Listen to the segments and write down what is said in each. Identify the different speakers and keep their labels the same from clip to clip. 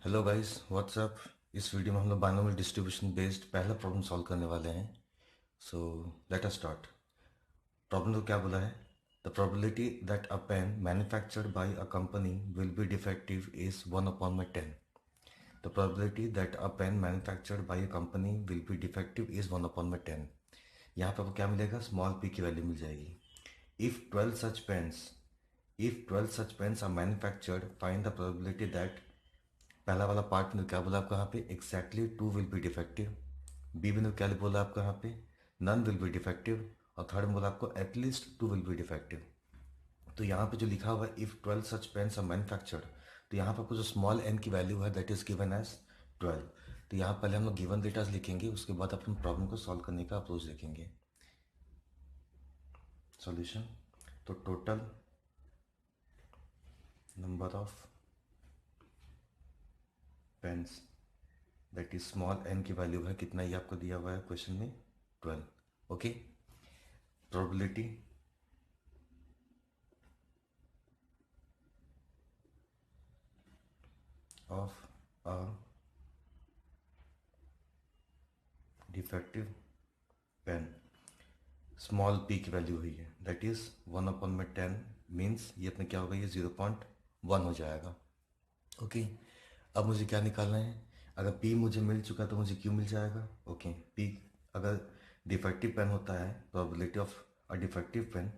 Speaker 1: Hello guys what's up. इस video में हम लोग बाइनोमियल डिस्ट्रीब्यूशन बेस्ड पहला प्रॉब्लम सॉल्व करने वाले हैं। So let us start. Problem तो क्या बोला है? The probability that a pen manufactured by a company will be defective is 1/10। The probability that a pen manufactured by a company will be defective is 1/10। यहाँ पे आपको क्या मिलेगा? Small p की वैल्यू मिल जाएगी। If 12 such pens if 12 such pens are manufactured, find the probability that. पहला वाला पार्ट में क्या बोला आपको यहाँ पे? Exactly two will be defective. B में क्या बोला आपको यहाँ पे? None will be defective. और थर्ड में बोला आपको at least two will be defective. तो यहाँ पे जो लिखा हुआ है if 12 such pens are manufactured, तो यहाँ पे आपको जो स्मॉल एन की वैल्यू है दैट इज गिवन एज 12। तो यहाँ पहले हम लोग गिवन डेटाज लिखेंगे, उसके बाद अपन प्रॉब्लम को सॉल्व करने का अप्रोच देखेंगे। सॉल्यूशन। तो total number of pens that is small n की वैल्यू है कितना, ये आपको दिया हुआ है क्वेश्चन में 12। Okay. Probability of a defective pen, small p की वैल्यू हुई है दैट इज 1/10 मीन्स ये अपने क्या होगा? ये 0.1 हो जाएगा। ओके। अब मुझे क्या निकालना है? अगर पी मुझे मिल चुका तो मुझे क्यू मिल जाएगा। ओके। पी अगर डिफेक्टिव पेन होता है, probability of a defective pen,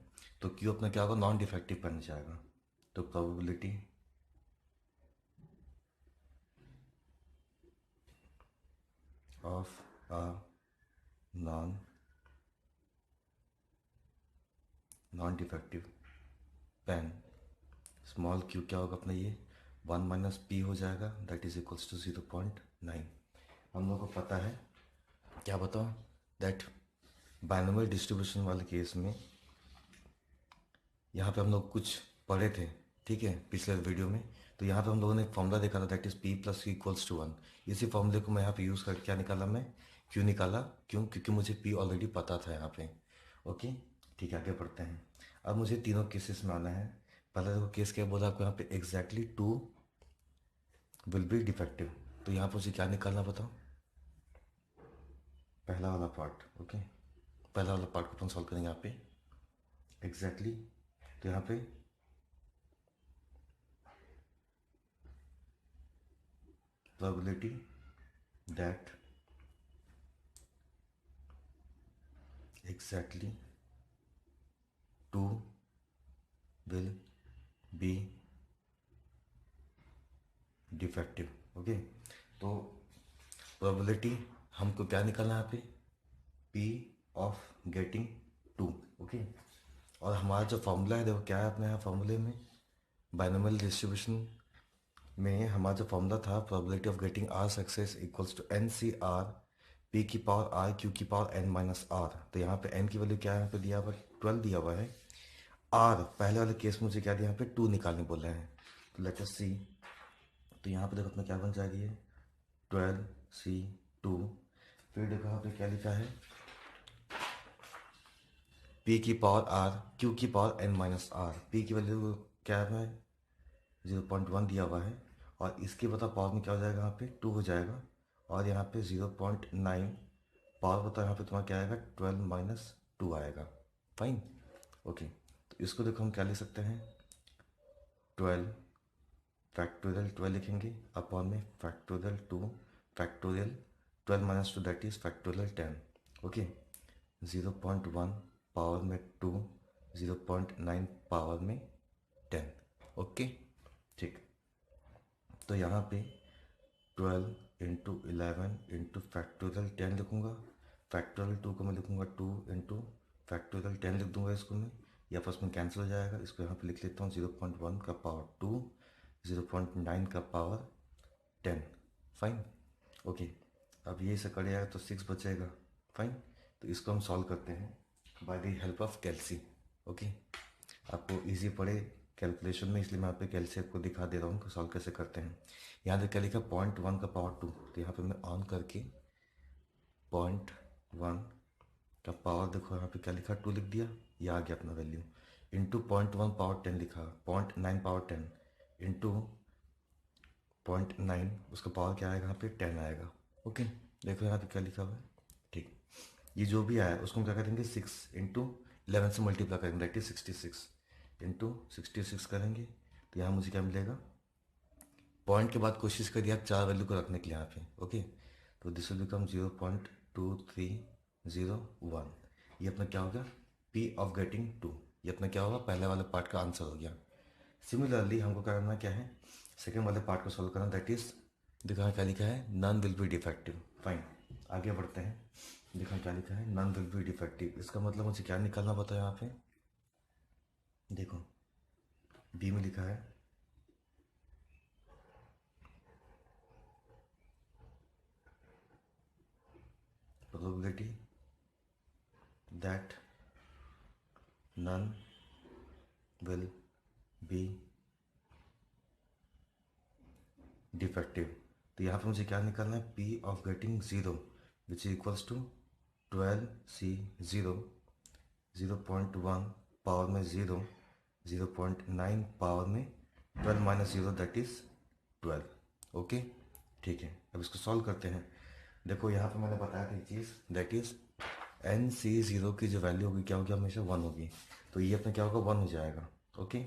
Speaker 1: तो क्यू अपना क्या होगा? नॉन डिफेक्टिव पेन हो जाएगा। तो probability of a non non defective pen, small q क्या होगा अपना? ये 1 माइनस पी हो जाएगा दैट इज इक्वल्स टू 0.9। हम लोग को पता है, क्या बताओ, दैट बाइनोमियल डिस्ट्रीब्यूशन वाले केस में यहाँ पे हम लोग कुछ पढ़े थे, ठीक है, पिछले वीडियो में। तो यहाँ पे हम लोगों ने एक फॉर्मूला देखा था that is p plus q equals to 1। इसी फॉर्मूले को मैं यहाँ पे यूज़ करके क्या निकाला? मैं क्यू निकाला। क्यों? क्योंकि मुझे पी ऑलरेडी पता था यहाँ पे। ओके। ठीक है, आगे बढ़ते हैं। अब मुझे तीनों केसेस में आना है। पहला देखो केस क्या बोला आपको यहाँ पे? Exactly two will be defective. तो यहाँ पर मुझे क्या निकालना बताओ? पहला वाला पार्ट। ओके। पहला वाला पार्ट को अपन सॉल्व करेंगे यहाँ पे एग्जैक्टली। तो यहाँ पे probability that exactly two will be defective. Okay. तो प्रोबेबिलिटी हमको क्या निकालना है यहाँ पे? P of getting two. Okay. और हमारा जो फॉर्मूला है देखो क्या है अपने यहाँ फॉर्मूले में, बाइनोमियल डिस्ट्रीब्यूशन में हमारा जो फॉर्मूला था, probability of getting r success equals to n c r p की पावर आर क्यू की पावर एन माइनस आर। तो यहाँ पे एन की वैल्यू क्या है? यहाँ पे दिया हुआ 12 दिया हुआ है। आर पहले वाले केस में मुझे क्या दिया? यहाँ पे 2 निकालने बोला है। तो लेट अस सी। तो यहाँ पे देखो अपना क्या बन जाएगी? ये 12C2। फिर देखो यहाँ पे क्या लिखा है? पी की पावर आर क्यू की power n minus r. P की वैल्यू क्या है? 0.1 दिया हुआ है। और इसके बता पावर में क्या हो जाएगा? यहाँ पे 2 हो जाएगा। और यहाँ पे 0.9 पावर बता, यहाँ पे तुम्हारा क्या आएगा? 12 - 2 आएगा। फाइन। ओके। तो इसको देखो हम क्या लिख सकते हैं? 12 फैक्टोरियल 12 लिखेंगे अपॉन में factorial 2 factorial 12 - 2 that is factorial 10। Okay. 0.1 power में 2, 0.9 पावर में 10। ओके। ठीक। तो यहाँ पे 12 × 11 × फैक्टोरियल 10 लिखूँगा। फैक्टोरियल 2 को मैं लिखूँगा 2 × फैक्टोरियल 10 लिख दूँगा इसको मैं। या आपस में कैंसिल हो जाएगा। इसको यहाँ पे लिख लेता हूँ 0.1 का पावर 2, 0.9 का पावर 10। फाइन। ओके। अब ये से कट जाएगा तो 6 बचेगा। फाइन। तो इसको हम सॉल्व करते हैं by the help of calci. Okay. आपको इजी पड़े कैलकुलेशन में, इसलिए मैं यहाँ पे कैल्सी आपको दिखा दे रहा हूँ कि सॉल्व कैसे करते हैं। यहाँ देख क्या लिखा? 0.1 का पावर 2। तो यहाँ पे मैं ऑन करके 0.1 का पावर देखो यहाँ पे क्या लिखा? 2 लिख दिया। ये आ गया अपना वैल्यू। इंटू 0.1 पावर 10 लिखा, 0.9 पावर 10 इंटू 0.9, उसका पावर क्या आएगा यहाँ पे 10 आएगा। ओके, देखो यहाँ पे क्या लिखा हुआ है। ठीक, ये जो भी आया उसको हम क्या करेंगे 6 इंटू 11 से मल्टीप्लाई करेंगे, दैट इज 66 इंटू 66 करेंगे। तो यहाँ मुझे क्या मिलेगा, पॉइंट के बाद कोशिश करिए आप 4 वैल्यू को रखने के लिए यहाँ पे। ओके, तो दिस विल बिकम 0.2301। ये अपना क्या होगा, पी ऑफ गेटिंग 2। ये अपना क्या होगा, पहले वाले पार्ट का आंसर हो गया। सिमिलरली हमको करना क्या है, सेकेंड वाले पार्ट को सॉल्व करना, दैट इज देखो यहाँ क्या लिखा है, none will be defective. Fine, आगे बढ़ते हैं। देखो क्या लिखा है, नन विल बी डिफेक्टिव। इसका मतलब मुझे क्या निकालना पता है यहाँ पे, देखो बी में लिखा है probability that none will be defective। तो यहाँ पे मुझे क्या निकालना है, p of getting 0 which is equals to 12C0, 0.1 power में 0, 0.9 पावर में 12 माइनस 0 दैट इज 12। ओके, ठीक है, अब इसको सॉल्व करते हैं। देखो यहाँ पे मैंने बताया था चीज़, दैट इज NC0 की जो वैल्यू होगी क्या होगी, हमेशा 1 होगी। तो ये अपना क्या होगा, 1 हो जाएगा। ओके,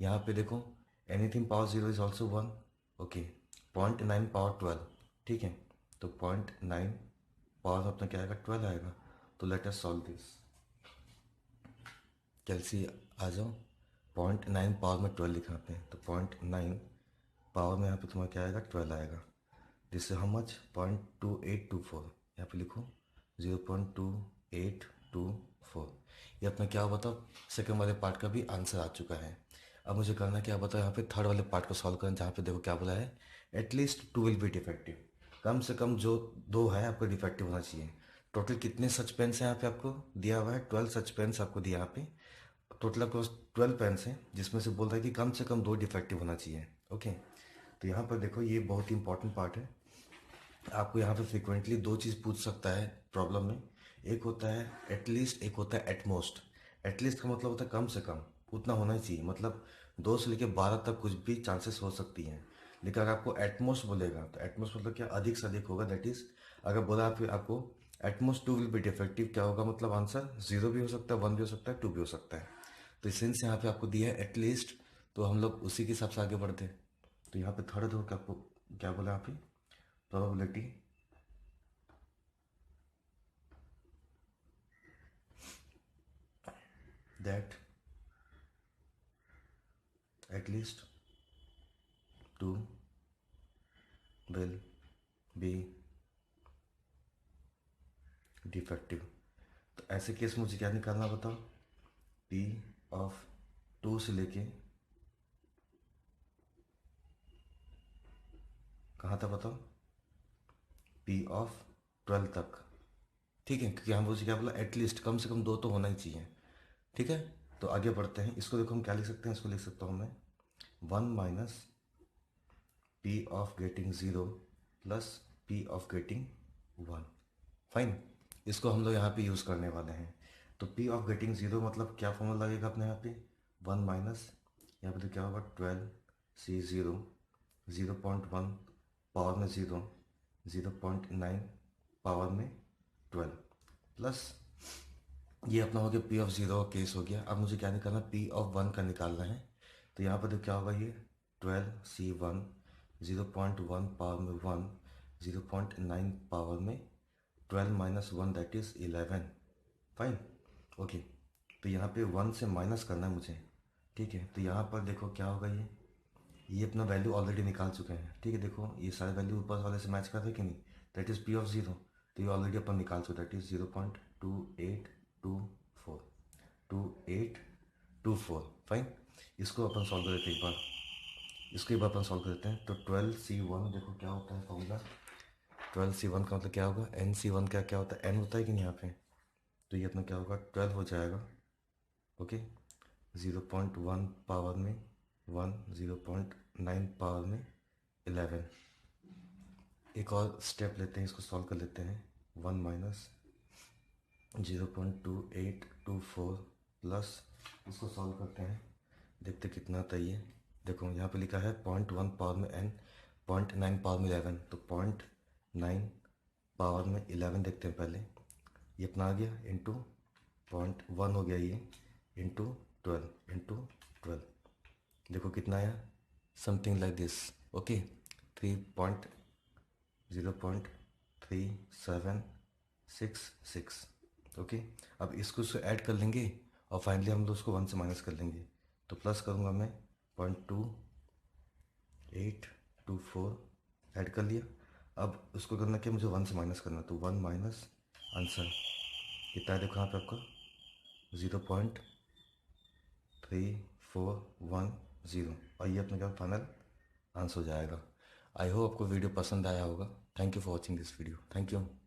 Speaker 1: यहाँ पे देखो anything power 0 is also 1। Okay, 0.9 power 12, ठीक है, तो 0.9 पावर में अपना क्या आएगा, 12 आएगा। तो लेट अस सॉल्व दिस, कैलसी आ जाओ। 0.9 पावर में 12 लिखा पे, तो 0.9 पावर में यहाँ पे तुम्हारा क्या आएगा, 12 आएगा। दिस हाउ मच, 0.2824, यहाँ पे लिखो 0.2824। ये अपना क्या हुआ था, सेकंड वाले पार्ट का भी आंसर आ चुका है। अब मुझे करना क्या बताओ, यहाँ पे थर्ड वाले पार्ट को सॉल्व करें, जहाँ पे देखो क्या बोला है, एटलीस्ट 2 विल बी डिफेक्टिव। कम से कम जो 2 है आपको डिफेक्टिव होना चाहिए। टोटल कितने सच पेन्स हैं यहाँ पे आपको दिया हुआ है, 12 सच पेन्स आपको दिया यहाँ पे। टोटल आपको 12 पेन्स हैं, जिसमें से बोल रहा है कि कम से कम 2 डिफेक्टिव होना चाहिए। ओके, तो यहाँ पर देखो ये बहुत ही इंपॉर्टेंट पार्ट है। आपको यहाँ पे फ्रिक्वेंटली 2 चीज़ पूछ सकता है प्रॉब्लम में, एक होता है एटलीस्ट, एक होता है एटमोस्ट। एटलीस्ट का मतलब होता है कम से कम उतना होना ही चाहिए, मतलब 2 से लेकर 12 तक कुछ भी चांसेस हो सकती हैं। लेकिन अगर आपको एटमोस्ट बोलेगा तो एटमोस्ट मतलब क्या, अधिक से अधिक होगा। दैट इज अगर बोला आपको एटमोस्ट 2 विल बी डिफेक्टिव, क्या होगा मतलब आंसर 0 भी हो सकता है, 1 भी हो सकता है, 2 भी हो सकता है। तो सिंस यहाँ पे आपको दिया है एटलीस्ट, तो हम लोग उसी के हिसाब से आगे बढ़ते हैं। तो यहाँ पे थर्ड हो, आपको क्या बोला यहाँ पे, probability that at least 2 will be defective। तो ऐसे केस मुझे क्या निकालना बताओ, P ऑफ 2 से लेके कहाँ तक बताओ, P ऑफ 12 तक, ठीक है, क्योंकि हम मुझे क्या बोला, एटलीस्ट कम से कम 2 तो होना ही चाहिए। ठीक है, तो आगे बढ़ते हैं। इसको देखो हम क्या लिख सकते हैं, इसको लिख सकता हूँ मैं 1 minus P of getting 0 plus P of getting 1। Fine, इसको हम लोग यहाँ पे यूज़ करने वाले हैं। तो P ऑफ गेटिंग 0 मतलब क्या फॉर्मूला लगेगा अपने यहाँ पे, 1 माइनस यहाँ पे तो क्या होगा 12C0, 0.1 पावर में 0, 0.9 पावर में 12 प्लस ये अपना हो गया P ऑफ 0 का केस हो गया। अब मुझे क्या निकालना, P ऑफ 1 का निकालना है। तो यहाँ पर तो क्या होगा, ये 12C1, 0.1 पावर में 1, 0.9 पावर में 12 minus 1 that is 11। Fine, okay, तो यहाँ पे 1 से माइनस करना है मुझे। ठीक है, तो यहाँ पर देखो क्या होगा, ये अपना वैल्यू ऑलरेडी निकाल चुके हैं। ठीक है, देखो ये सारे वैल्यू ऊपर वाले से मैच कर रहे हैं कि नहीं, दैट इज P ऑफ 0। तो ये ऑलरेडी अपन निकाल चुके, दैट इज 0.2824, 2824। फाइन, इसको अपन सॉल्व कर देते हैं एक बार, इसको एक बार अपन सॉल्व कर देते हैं। तो 12C1 देखो क्या होता है फॉर्मूला, 12C1 का मतलब क्या होगा, NC1 का क्या होता है, N होता है कि नहीं यहाँ पे, तो ये अपना क्या होगा 12 हो जाएगा। ओके, 0.1 पावर में 1, 0.9 पावर में 11। एक और स्टेप लेते हैं, इसको सॉल्व कर लेते हैं। 1 माइनस 0.2824 प्लस इसको सॉल्व करते हैं, देखते कितना आता है ये। देखो यहाँ पे लिखा है 0.1 पावर में n, 0.9 पावर में 11, तो 0.9 पावर में 11 देखते हैं पहले। ये अपना आ गया इंटू 0.1 हो गया ये इंटू 12 देखो कितना आया, something like this. Okay, 3.0.3766। Okay, अब इसको उससे ऐड कर लेंगे और फाइनली हम लोग उसको 1 से माइनस कर लेंगे। तो प्लस करूँगा मैं 0.2824 ऐड कर लिया। अब उसको करना क्या, मुझे 1 से माइनस करना, तो 1 माइनस आंसर कितना है देखो यहाँ पे आपका 0.3410, और ये अपने क्या फाइनल आंसर हो जाएगा। आई होप आपको वीडियो पसंद आया होगा। Thank you for watching this video. Thank you.